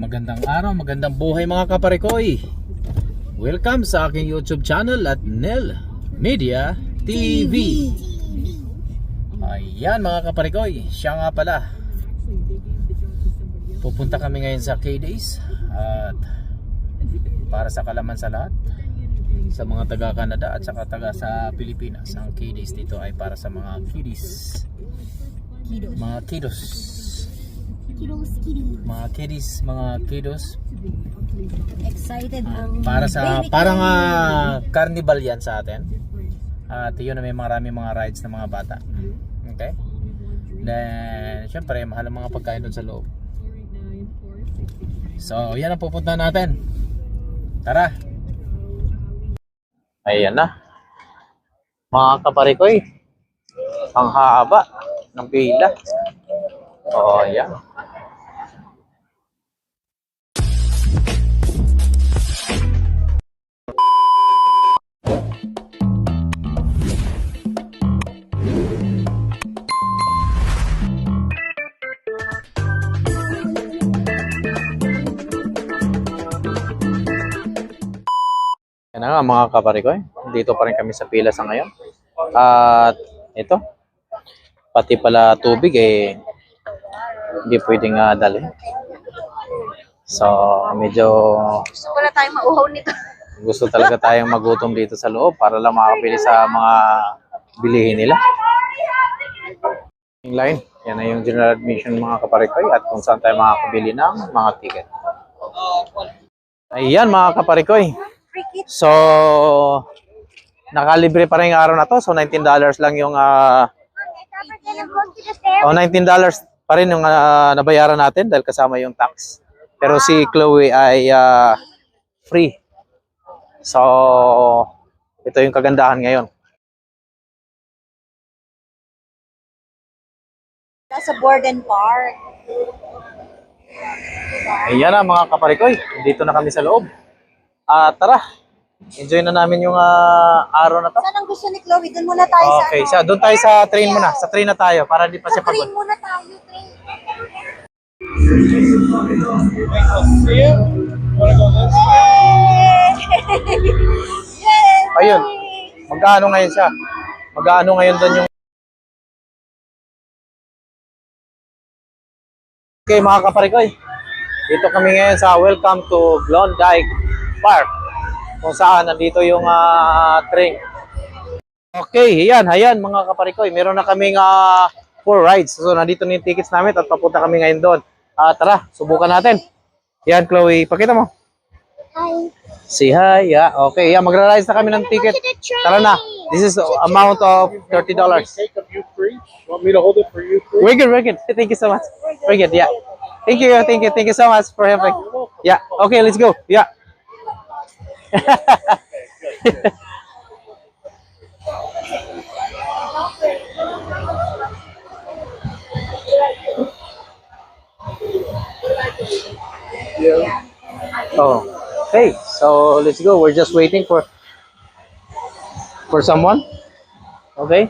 Magandang araw, magandang buhay mga kaparekoy. Welcome sa aking YouTube channel at Nel Media TV. Ayan mga kaparekoy, siya nga pala. Pupunta kami ngayon sa K-Days. At para sa kalaman sa lahat, sa mga taga Canada at saka taga sa Pilipinas, ang K-Days dito ay para sa mga kiddies. Mga kiddos. Mga kiddies, mga kiddos. Excited ang para sa parang carnival yan sa atin. At yun na may maraming mga rides ng mga bata. Okay? Then syempre mahal ang mga pagkain doon sa loob. So yan ang pupuntahan natin. Tara. Ayan na. Mga kaparikoy, ang haba ng pila. Oh, yan. Yan na nga mga kaparikoy, dito pa rin kami sa pila sa ngayon. At ito, pati pala tubig hindi pwedeng dali. So medyo gusto pala tayong mauhaw nito. gusto talaga tayong magutom dito sa loob para lang makapili sa mga bilihin nila. Yung line, yan na yung general admission mga kaparikoy at kung saan tayo makakabili ng mga ticket. Ayan mga kaparikoy. So, nakalibre pa rin yung araw na to. So, $19 lang yung $19 pa rin yung nabayaran natin dahil kasama yung tax. Pero si Chloe ay free. So, ito yung kagandahan ngayon. Sa Borden Park. Ayan na mga kaparikoy. Dito na kami sa loob. Tara, enjoy na namin yung araw na to. Saan ang gusto ni Chloe? Doon muna tayo sa Okay, doon tayo sa train muna. Sa train na tayo para di pa siya pagod. train muna tayo, train. Ayun, mag-ano ngayon siya? Mag-ano ngayon doon yung... Okay mga kaparikoy, dito kami ngayon sa Welcome to Klondike Park, kung saan nandito yung train. Okay, ayan mga kaparikoy, meron na kaming 4 rides. So nandito na yung tickets namin at papunta kami ngayon doon. Tara, subukan natin. Yan Chloe, pakita mo. Hi. Say hi, yeah. Okay, yeah, magra-rides na kami ng ticket. Tara na. This is amount of $30. Take of you free? Want me to hold it for you free? We're good. Thank you so much. We're good, yeah. Thank you so much for helping. Yeah, okay, let's go. Yeah. Oh, hey, so let's go. We're just waiting for someone. Okay.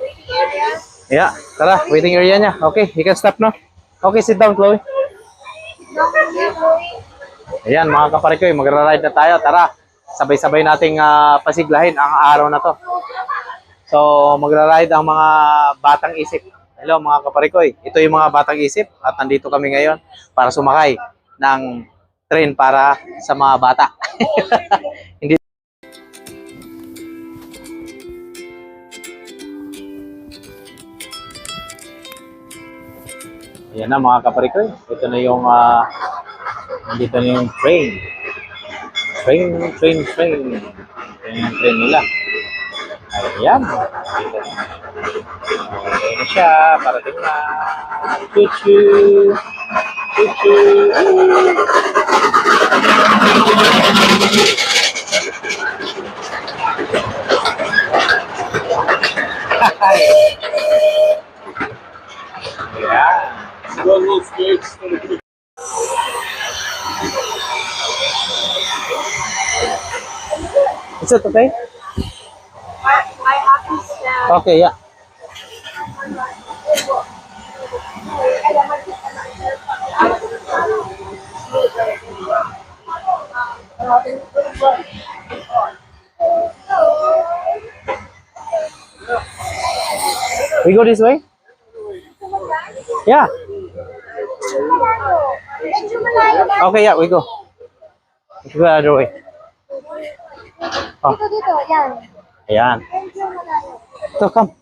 Yeah, tara, waiting area niya. Okay, you can stop now. Okay, sit down, Chloe. Ayan, mga kaparikoy, magra-ride na tayo. Tara, sabay-sabay nating pasiglahin ang araw na to. So, magra-ride ang mga batang isip. Hello, mga kaparikoy. Ito yung mga batang isip at nandito kami ngayon para sumakay ng train para sa mga bata. Hindi. Ayan na mga kaparikoy. Ito na yung nandito na yung train. Train. Ito yung train nila. Ayan. Ayan na siya. Parating na. Choo-choo. Choo-choo. Ayan. One little stage. Is it okay? I have to stand. Okay, yeah. We go this way? Yeah. Medyo malayo na. Okay, yeah, we go. Let's go the other way. Oh, Dito, yan. ayan. Medyo malayo. So, come.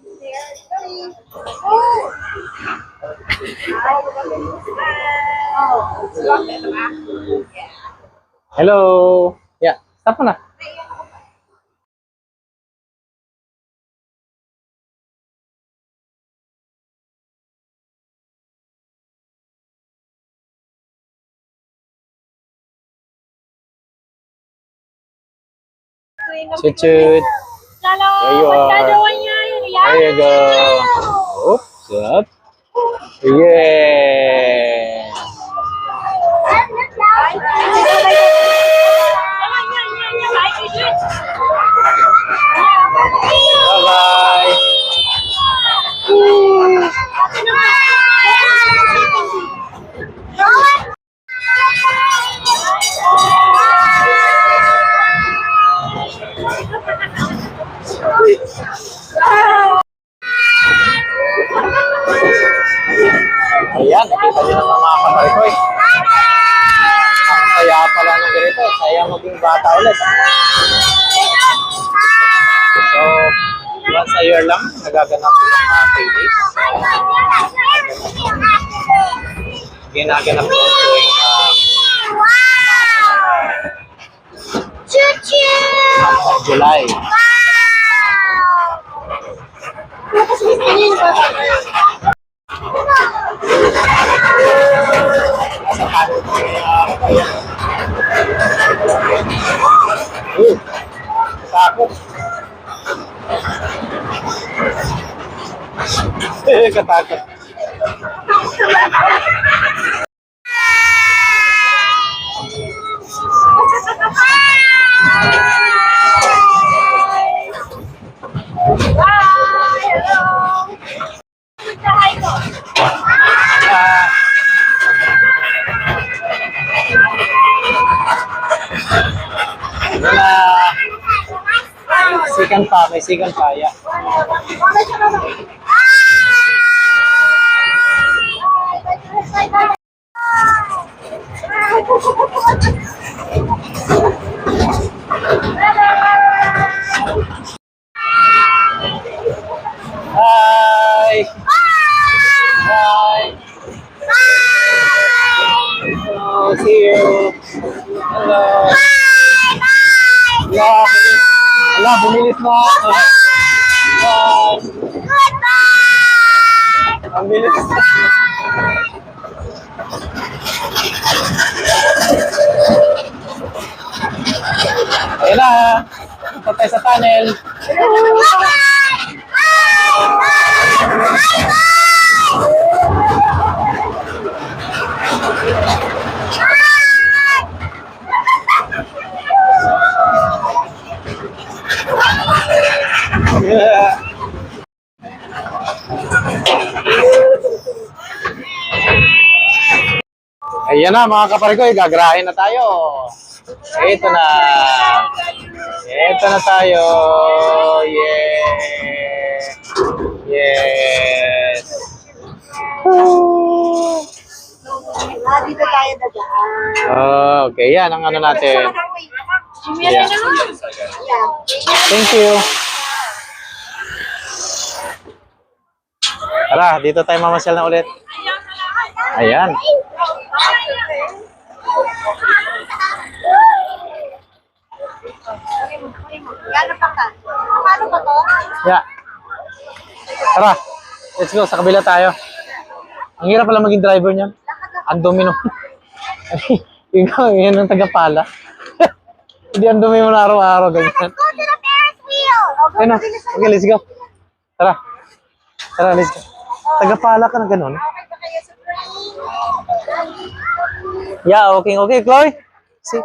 Hello. Yeah, stop mo na. Shoot, shoot. There you are. There you go. Oops, up. Yeah. Bye-bye. Ayan, nakita niyo naman mga kaparikoy. Ang saya pala ng ganito. Saya maging bata ulit. So, once a year lang, nagaganap yung mga paydays. Ginaganap ko tuwing July. Nasa kanan ko yung takot. Katakot. May sikan pa, yeah. Hi! Hi! Hello, see you! Hello! Yeah, wala, bumilis na. Bye! Ang bilis. Ayan na. Punta tayo sa tunnel. Yeah. Ayan na mga kaparikoy, gagarahin na tayo. Ito na. Ito na tayo. Yeah. Yes. Dito tayo dadaan. Oh, okay, yan ang ano natin. Yeah. Thank you. Tara, dito tayo mamasyal na ulit. Ayan. Gano'n pa ka? Paano ba to? Yeah. Tara, let's go. Sa kabila tayo. Ang hirap pala maging driver niyan. Ang dumi nung... Ikaw, yan ang tagapala. Hindi ang dumi mo na araw-araw. Ganyan. Go to the Ferris wheel! Ayun na. Okay, let's go. Tara. Tara, let's go. Tagapala ka na ganun. Okay ba kayo sa Yeah, okay, okay. Chloe? See?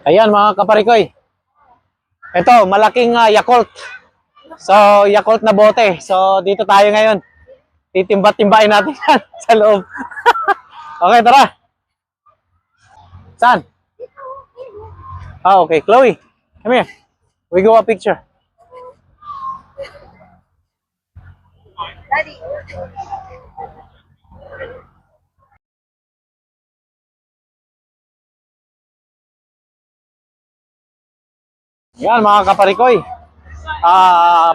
Ayan, mga kaparikoy. Ito, malaking Yakult. So, Yakult na bote. So, dito tayo ngayon. Titimba-timbain natin yan sa loob. Okay, tara. Saan? Ah, okay. Chloe, come here. We go a picture. Daddy. Yan mga kaparikoy.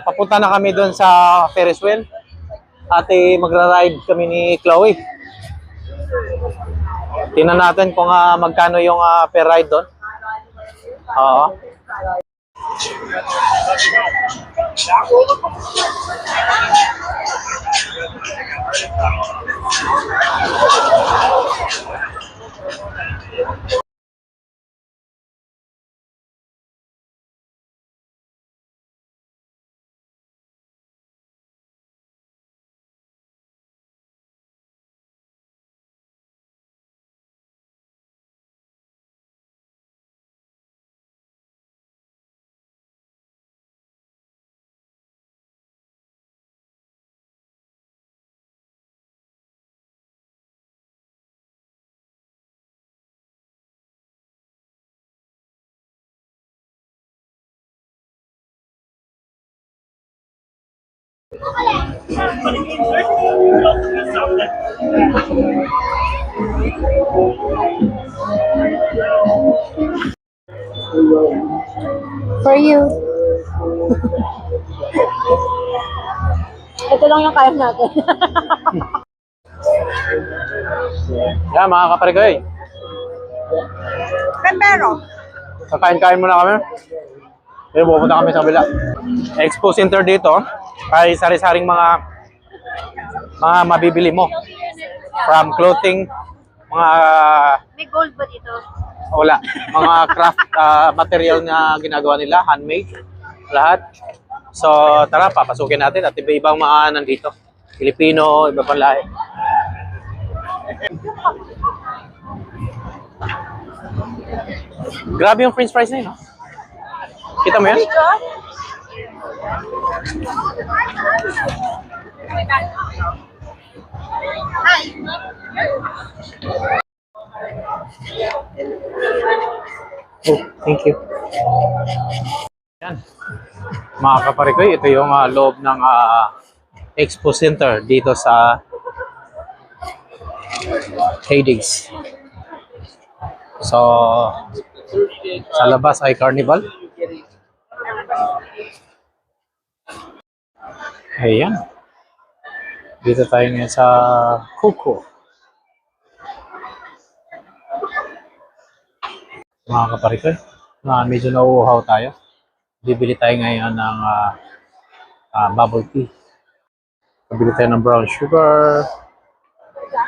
Papunta na kami doon sa Ferris wheel. At magra-ride kami ni Chloe. Tingnan natin kung magkano yung per ride doon. Oo. For you. Ito lang yung kaya natin. Yan mga kaparikoy. Pero, Kakain-kain muna kami. Pero pupunta kami sa kabila. Expo Center dito ay sari-saring mga mabibili mo. From clothing, mga may gold ba dito? wala, mga craft material na ginagawa nila, handmade, lahat. So tara, papasukin natin at iba-ibang mga nandito. Filipino, iba pang lahi. Grabe yung french fries na yun, no? Kita mo yan? Oh, thank you. Yan. Mga kaparikoy, ito yung loob ng Expo Center dito sa Hades. So, sa labas ay carnival. Ayan. Dito tayo ngayon sa Coco. Mga kaparikoy, medyo nauuhaw tayo. Bibili tayo ngayon ng bubble tea. Bibili tayo ng brown sugar,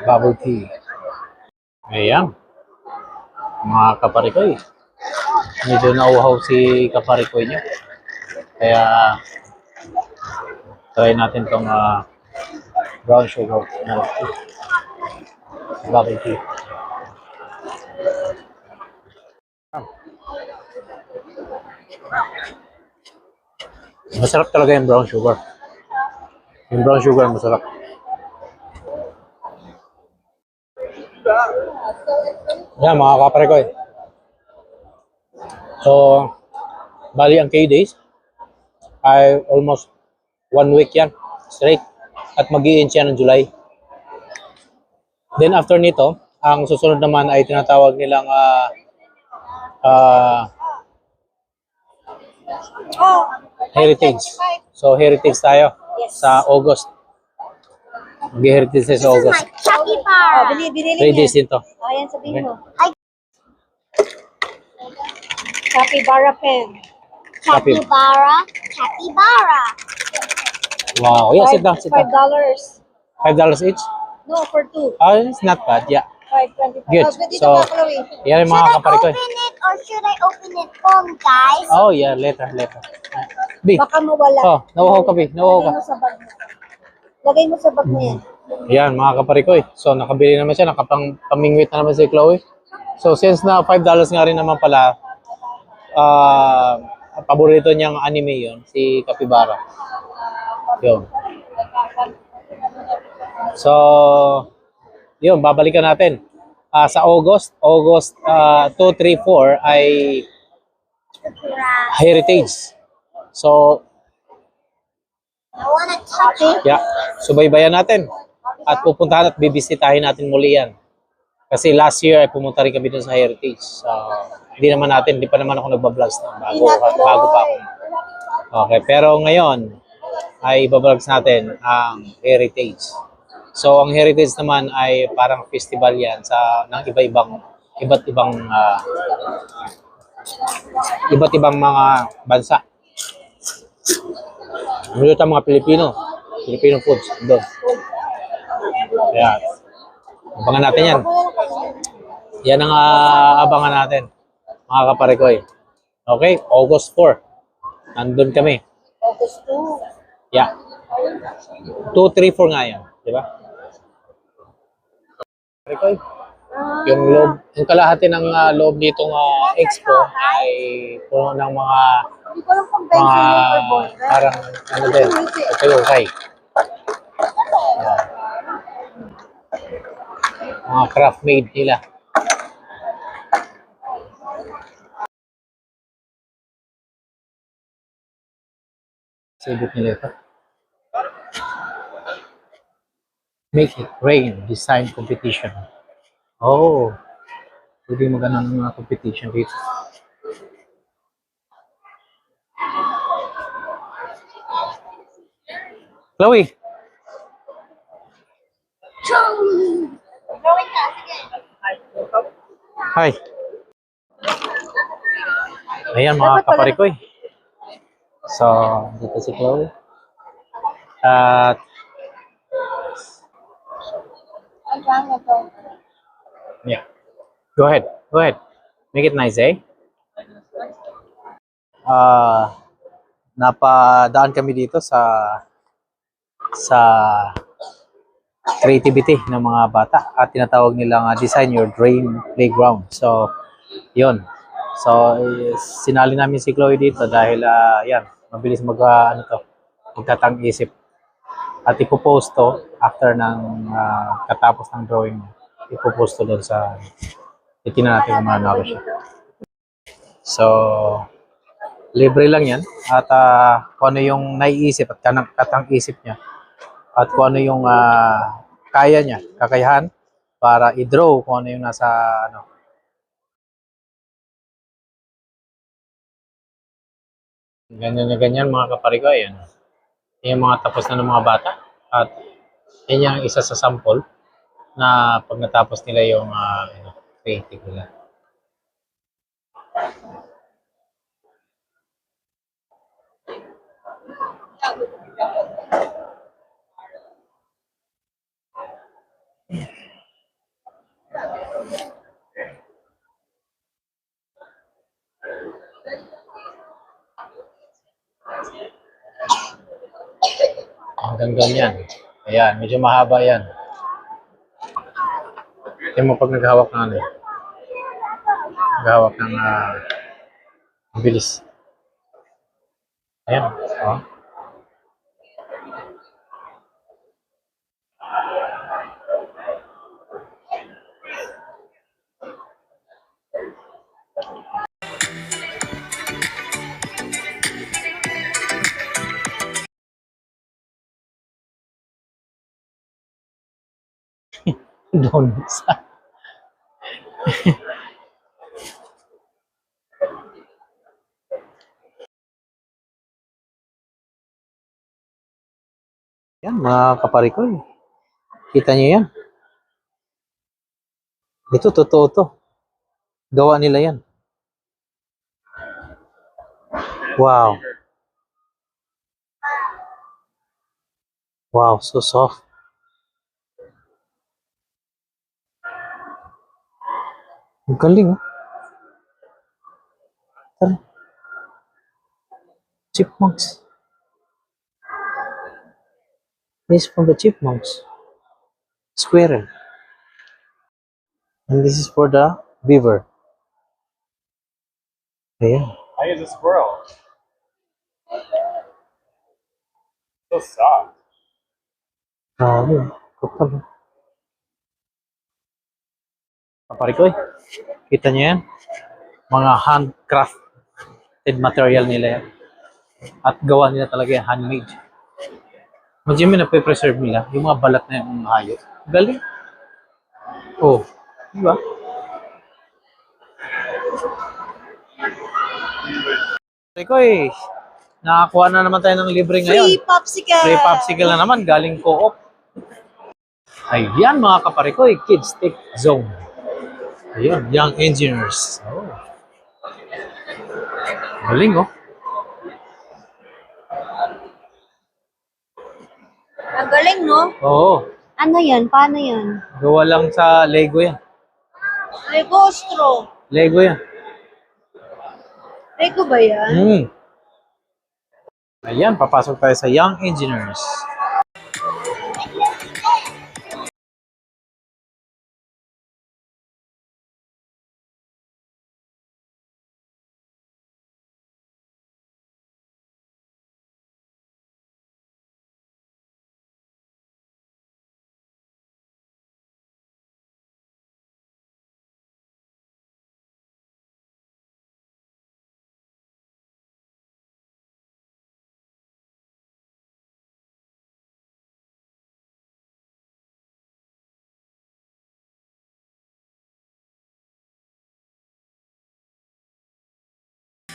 bubble tea. Ayan. Mga kaparikoy, medyo nauuhaw si kaparikoy niyo. Kaya try natin tong brown sugar bubble tea. Masarap talaga yung brown sugar. Yung brown sugar masarap. Yan mga kaparikoy. So, bali ang K-Days ay almost 1 week yan straight at mag-i-end siya ng July. Then after nito, ang susunod naman ay tinatawag nilang Heritage. So Heritage tayo sa August. Mag-heritage tayo sa August. Capybara. Oh, binili 3 days din to. Oh, yan sabihin mo. Capybara pen. Capybara. Capybara. Wow. Yeah, sit down, sit down. $5. $5 each? No, for 2. Oh, it's not bad. Yeah. $5.25. Good. Oh, dito So, ba, Chloe? yan yung mga kaparikoy. it or should I open it home, guys? Oh, yeah. Later. B. Baka mawala. Oh, nauhaw ka, B. Nauhaw ka. Lagay mo sa bag mo. Lagay mo sa bag mo yan. Yan, mga kaparikoy. So, nakabili naman siya. Nakapamingwit na naman si Chloe. So, since na $5 nga rin naman pala, paborito niyang anime yon si Capybara. Yun. So, yun, babalikan natin. sa August 2, 3, 4 ay heritage. So, I wanna touch it. yeah, subaybayan natin. At pupuntahan at bibisitahin natin muli yan. Kasi last year ay pumunta rin kami dun sa heritage. Hindi pa naman ako nagbablog na bago pa ako. Okay, pero ngayon ay ibablogs natin ang heritage. So ang heritage naman ay parang festival yan ng iba't ibang mga bansa. Ano yung mga Filipino foods doon. Kaya abangan natin yan. Yan ang abangan natin, mga kaparikoy. Okay, August 4. Nandun kami. August 2. Yeah. 2, 3, 4 nga yan. Di ba? Kaparikoy. Yung kalahati ng loob nitong expo ay puno ng Hindi ko lang convention or boyfriend. parang ano din, okay. Mga craft made nila. Sabot nila ito. Make it rain design competition. Oh, pwede maganda ng mga competition dito. Chloe, Gawin ka, sige. hi. Ayan mga kaparikoy. So, dito si Chloe. At Ang dyan na to. yeah. Go ahead. Make it nice, eh? Napadaan kami dito sa creativity ng mga bata at tinatawag nilang design your dream playground. So, yun. So, sinali namin si Chloe dito dahil yan, mabilis magtatang-isip. At ipopost to after ng katapos ng drawing. Ipopost to doon titingnan natin kung manalo siya. So, libre lang yan. At kung ano yung naiisip at katang-isip niya. At kung ano yung kaya niya, kakayahan para i-draw kung ano yung nasa ganyan na ganyan mga kaparigo. Ayan. Yung mga tapos na ng mga bata. At yan yung isa sa sample na pag natapos nila yung creative nila. Hanggang ganyan. Ayan, medyo mahaba yan. Tingnan mo pag naghawak ng ano eh. Naghawak ng bilis. Ayan. Oh. Donuts. Yan, mga kaparikoy. Kita niyo yan. Ito, totoo to. Gawa nila yan. Wow. Wow, so soft. Ang galing, oh. Tara. Chipmunks. This is from the chipmunks. Squirrel. And this is for the beaver. Ayan. I use a squirrel. So soft. Grabe. Kapal. Kaparikoy, kita niyo yan? Mga handcrafted material nila yan. At gawa nila talaga yan, handmade. Imagine mo na preserve nila, yung mga balat na yung hayop. Galing. Oh, di ba? Kaparikoy, nakakuha na naman tayo ng libre ngayon. Free popsicle! Free popsicle na naman, galing co-op. Ayan mga kaparikoy, Kids Tech Zone. Ayan, Young Engineers. Oh. Galing oh. Ang galing, no? Oo, Ano yan? Paano yan? gawa lang sa Lego yan. Lego straw. Lego yan. Lego ba yan? Hmm. Ayan, papasok tayo sa Young Engineers.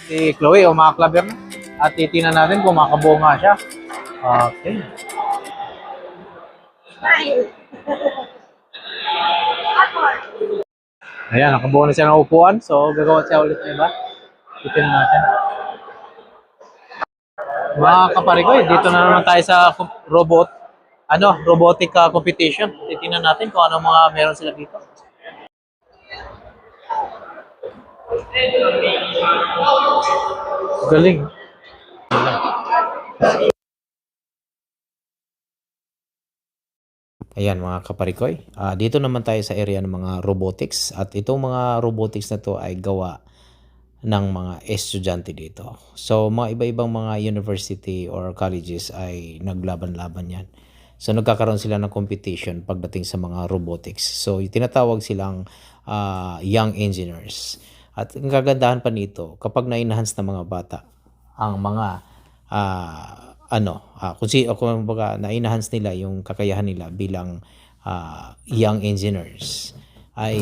Si Chloe, umakaklaber na. At titingnan natin kung makabuo nga siya. Okay. Ayan, nakabuo na siya ng upuan. So, gagawa siya ulit ng iba. Titingnan natin. Mga kaparikoy, dito na naman tayo sa robotic competition. Titingnan natin kung ano mga meron sila dito. Galing. Ayan mga kaparikoy, dito naman tayo sa area ng mga robotics at itong mga robotics na to ay gawa ng mga estudyante dito. So mga iba-ibang mga university or colleges ay naglaban-laban yan. So nagkakaroon sila ng competition pagdating sa mga robotics. So tinatawag silang young engineers. At ang kagandahan pa nito, kapag na-enhance ng mga bata ang mga kung baga na-enhance nila yung kakayahan nila bilang young engineers ay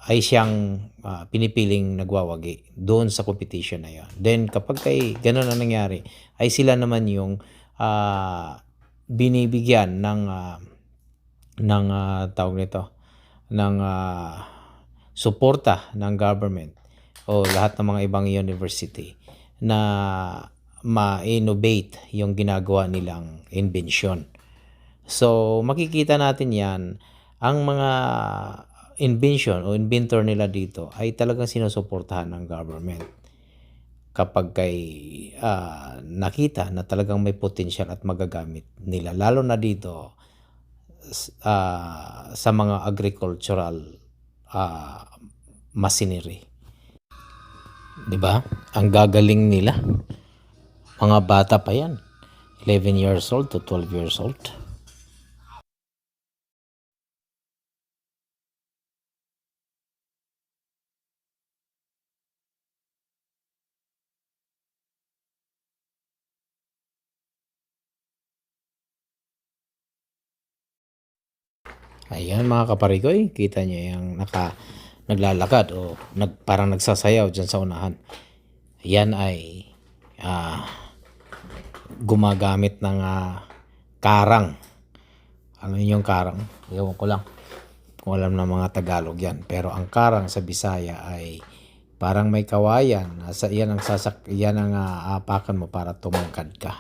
siyang pinipiling nagwawagi doon sa competition na yun. Then kapag ganun na nangyari, ay sila naman yung binibigyan ng tawag nito, ng suporta ng government o lahat ng mga ibang university na ma-innovate yung ginagawa nilang invention. So, makikita natin yan, ang mga invention o inventor nila dito ay talagang sinusuportahan ng government. Kapag nakita na talagang may potential at magagamit nila, lalo na dito sa mga agricultural machinery. 'Di ba? Ang gagaling nila. Mga bata pa 'yan. 11 years old to 12 years old. Ayan mga kaparikoy, kita niyo yung naglalakad o parang nagsasayaw dyan sa unahan. Yan ay gumagamit ng karang. Ano yung karang? Ewan ko lang kung alam ng mga Tagalog yan. Pero ang karang sa Bisaya ay parang may kawayan. Yan ang apakan mo para tumangkad ka.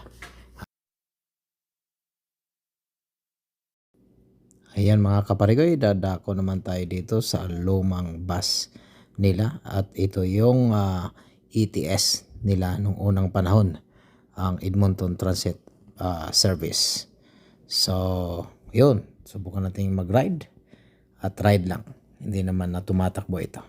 Ayan mga kaparigoy, dadako naman tayo dito sa lumang bus nila at ito yung ETS nila nung unang panahon, ang Edmonton Transit Service. So, yun, subukan natin mag-ride at ride lang, hindi naman na tumatakbo ito.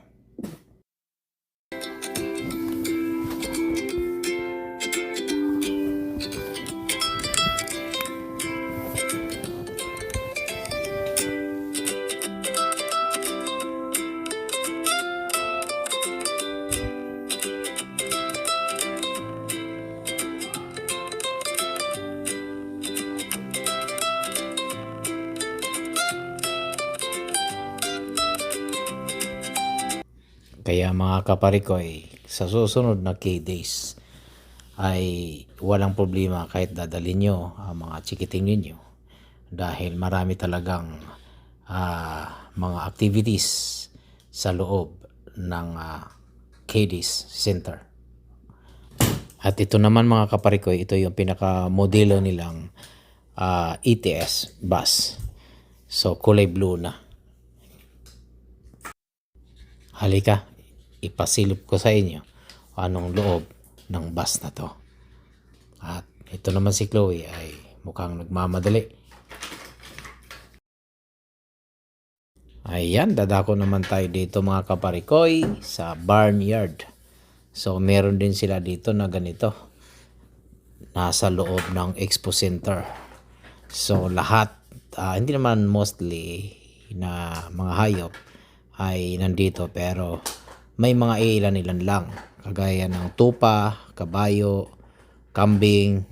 Kaya mga kaparikoy, sa susunod na K-Days ay walang problema kahit dadalhin nyo ang mga chikiting ninyo. Dahil marami talagang mga activities sa loob ng K-Days Center. At ito naman mga kaparikoy, ito yung pinaka-modelo nilang ETS bus. So kulay blue na. Halika, ipasilip ko sa inyo anong loob ng bus na to. At ito naman si Chloe ay mukhang nagmamadali. Ayan, dadako naman tayo dito mga kaparikoy sa barnyard. So meron din sila dito na ganito. Nasa loob ng Expo Center. So lahat, hindi naman mostly na mga hayop ay nandito, pero may mga ilan-ilan lang. Kagaya ng tupa, kabayo, kambing,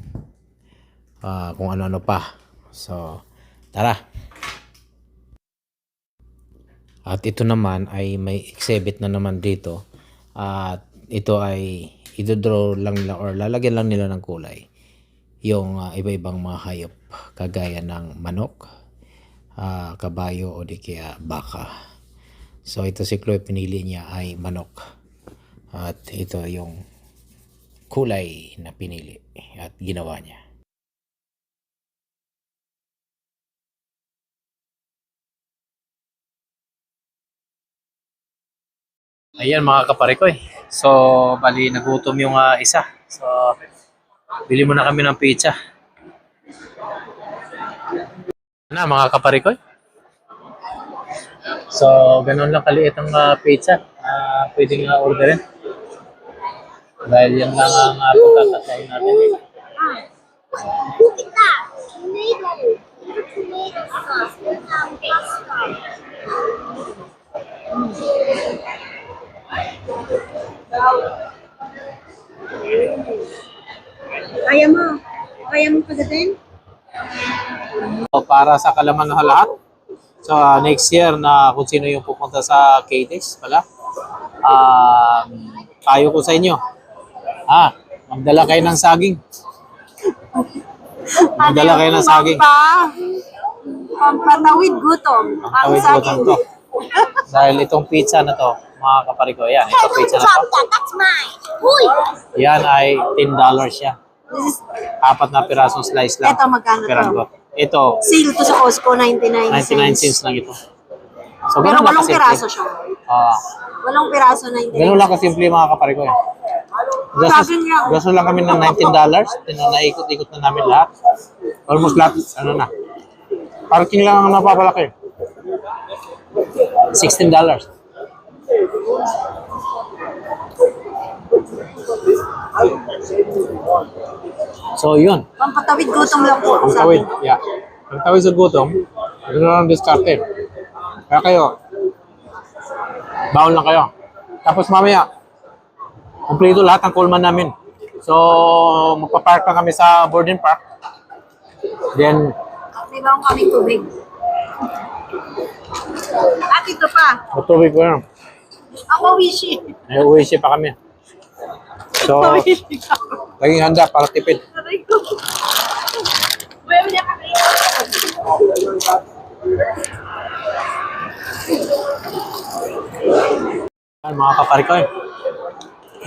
kung ano-ano pa. So tara. At ito naman ay may exhibit na naman dito. At ito ay idodraw lang nila or lalagyan lang nila ng kulay yung iba-ibang mga hayop kagaya ng manok, kabayo o di kaya baka. So ito si Chloe, pinili niya ay manok. At ito yung kulay na pinili at ginawa niya. Ayan mga kaparikoy. So, bali nagutom yung isa. So, bili muna kami ng pizza. Na mga kaparikoy. So, ganun lang kaliit ang pizza. Pwedeng orderin. Dahil yan lang ang pagkakataon natin. Look at that! Tomato! Tomato sauce with pasta. Kaya mo? Kaya mo pagdating? So, para sa kalaman ng lahat. So, next year na kung sino yung pupunta sa K-Days pala. Payo ko sa inyo. Magdala kayo ng saging. Magdala kayo ng saging. Pampatawid gutom. Ang Tawid ko saging. to. Dahil itong pizza na to, mga kapariko, yan, itong pizza na to, That's mine. Uy! yan ay $10 siya. Apat na pirasong slice lang. Ito, magkano to? Piranggo. Ito, Sale to sa Costco, 99 99 cents lang ito. So, Pero ganun lang walong piraso kasimple. siya. Ah, Walong piraso, 99. ganun lang kasimple mga kapariko. Gasto lang kami ng $19. Naikot-ikot na namin lahat. Almost lahat, ano na. Parking lang ang napapalaki. $16. So, yun. Pampatawid gutom lang po. Ang tawid, yeah. Ang tawid sa gutom, ito na lang diskarte. Kaya kayo, baon lang kayo. Tapos mamaya, kumpleto lahat ng callman namin. So, magpa-park na kami sa Borden Park. Then, May bang kaming tubig? At ito pa. matubig ko yan. Ako wishy. May uwi siya pa kami. So, laging handa para tipid. Aray ko. Wala na kami. Yan, mga kaparikoy.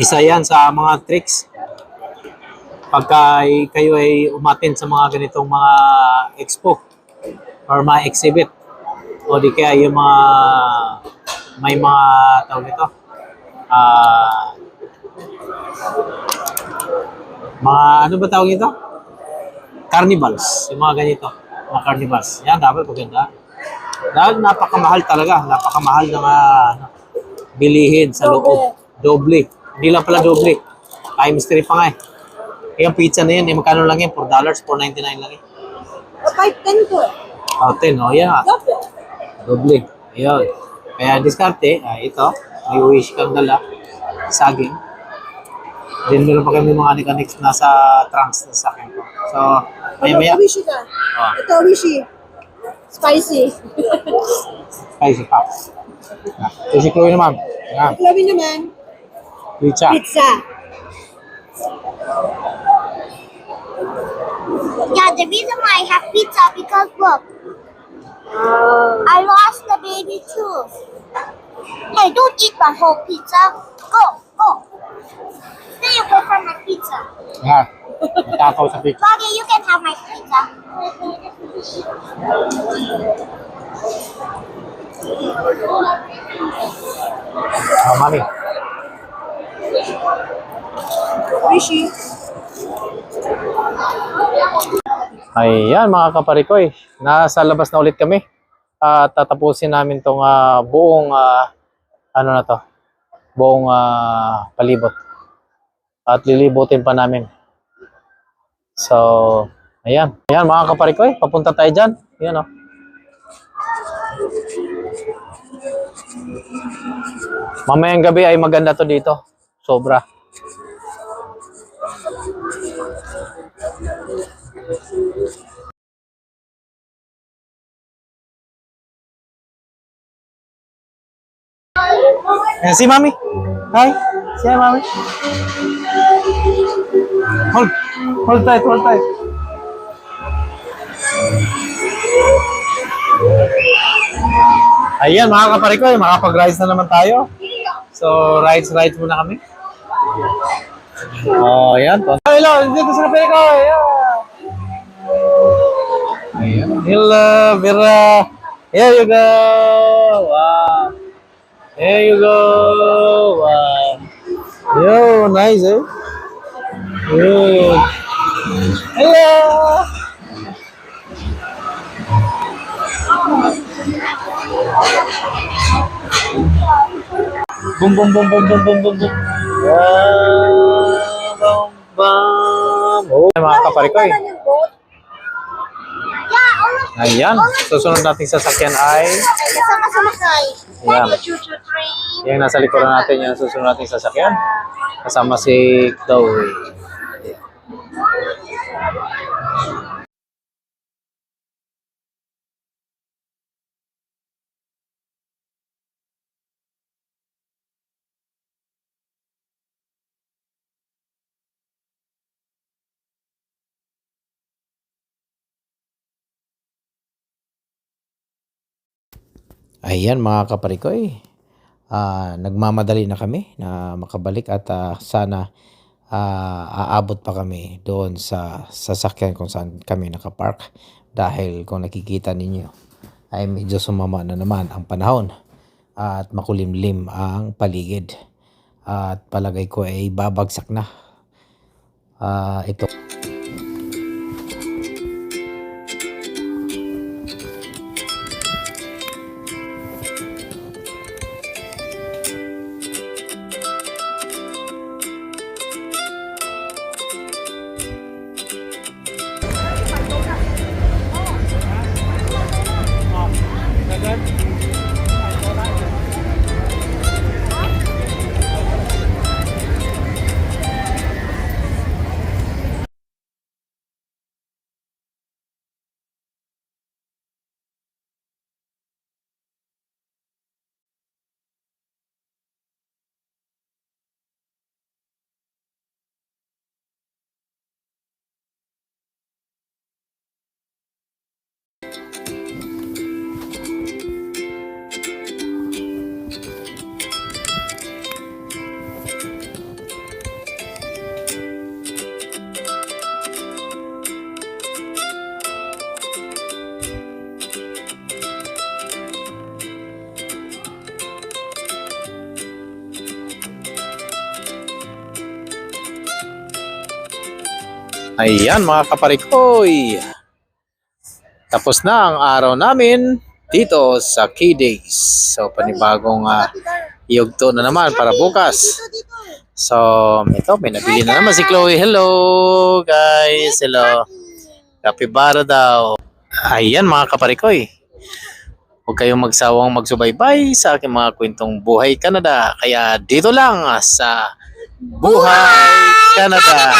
Isa yan sa mga tricks. Pagka kayo ay umattend sa mga ganitong mga expo or mga exhibit o di kaya yung mga may mga tawag nito mga ano ba tawag nito? Carnivals. Yung mga ganito. Mga carnivals. Yan, dapat maganda. Dahil napakamahal talaga. Napakamahal ng bilihin sa loob. Doble. Hindi lang pala doble. Times 3 pa nga eh. Yung pizza na yan, magkano lang yan? $4, $4.99 lang yan. 510 ko. 10, yan. Doble. Ayun. Kaya diskarte, ito. May wish kang dala. Saging. Then meron pa kami mga mechanics nasa trunks na sa akin ko. So, maya-maya. Wishy ka. Ito wishy. Spicy. Spicy pops. Si Chloe naman. Yan. Chloe naman, Pizza. pizza. Yeah, the reason why I have pizza because look, I lost the baby too. Hey, don't eat my whole pizza. Go, go. Stay away from my pizza. Yan. Matakaw sa pizza. Loggy, you can have my pizza. Mami. Wishy. Ayan mga kaparikoy, nasa labas na ulit kami at tatapusin namin tong buong ano na to, buong palibot at lilibutin pa namin. So, ayan mga kaparikoy, papunta tayo dyan. Ayan, oh. Mamayang gabi ay maganda to dito, sobra. Ayan, si Mami. Hi. Siya, Mami. Hold tight, hold tight. Ayan, mga kaparikoy, makapag-rides na naman tayo. So, rides muna kami. Oh, ayan. Hello, dito sa kaparikoy. Ayan. Hello, Vera. Here you go. Wow. There you go. Wow. Yo, nice, eh? Good. Hello. Boom, boom, boom, boom, boom, boom, boom, boom. Bam, bam. Oh, mga kaparikoy. Ayan. Susunod natin sasakyan ay Kasama sa masay. ayan. Choo-choo train. Yung nasa likuran natin, yung susunod natin sasakyan. Kasama si Chloe. Ayan mga kaparikoy, nagmamadali na kami na makabalik at sana aabot pa kami doon sa sasakyan kung saan kami nakapark dahil kung nakikita ninyo ay medyo sumama na naman ang panahon at makulimlim ang paligid at palagay ko ay babagsak na ito. Ayan mga kaparikoy, tapos na ang araw namin dito sa Key Days. So panibagong yugto na naman para bukas. So ito, may nabili na naman si Chloe. Hello guys, hello. Kapibara daw. Ayan mga kaparikoy, huwag kayong magsawang magsubaybay sa aking mga kwentong Buhay Canada. Kaya dito lang sa Buhay Canada.